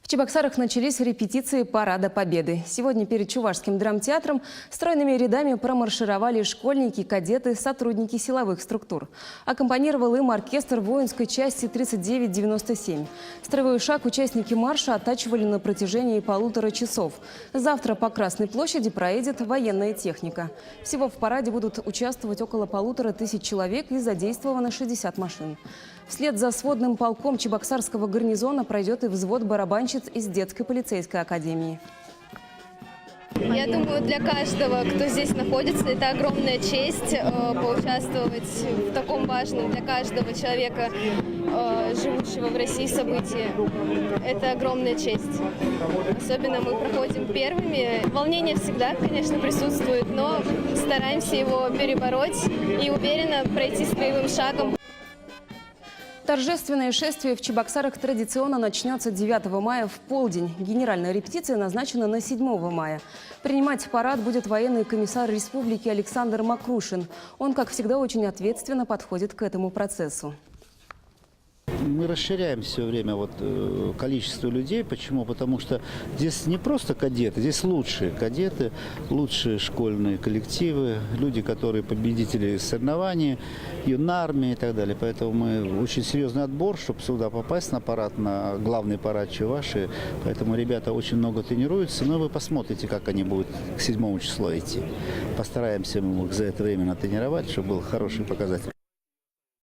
В Чебоксарах начались репетиции Парада Победы. Сегодня перед Чувашским драмтеатром стройными рядами промаршировали школьники, кадеты, сотрудники силовых структур. Аккомпанировал им оркестр воинской части 3997. Строевой шаг участники марша оттачивали на протяжении 1,5 часов. Завтра по Красной площади проедет военная техника. Всего в параде будут участвовать около 1500 человек и задействовано 60 машин. Вслед за сводным полком Чебоксарского гарнизона пройдет и взвод барабанщиц из детской полицейской академии. Я думаю, для каждого, кто здесь находится, это огромная честь поучаствовать в таком важном для каждого человека, живущего в России, событии. Это огромная честь. Особенно мы проходим первыми. Волнение всегда, конечно, присутствует, но стараемся его перебороть и уверенно пройти строевым шагом. Торжественное шествие в Чебоксарах традиционно начнется 9 мая в полдень. Генеральная репетиция назначена на 7 мая. Принимать парад будет военный комиссар республики Александр Макрушин. Он, как всегда, очень ответственно подходит к этому процессу. Мы расширяем все время количество людей. Почему? Потому что здесь не просто кадеты, здесь лучшие кадеты, лучшие школьные коллективы, люди, которые победители соревнований, юнармии и так далее. Поэтому мы очень серьезный отбор, чтобы сюда попасть на парад, на главный парад Чувашии. Поэтому ребята очень много тренируются. Но вы посмотрите, как они будут к 7 числу идти. Постараемся мы их за это время натренировать, чтобы был хороший показатель.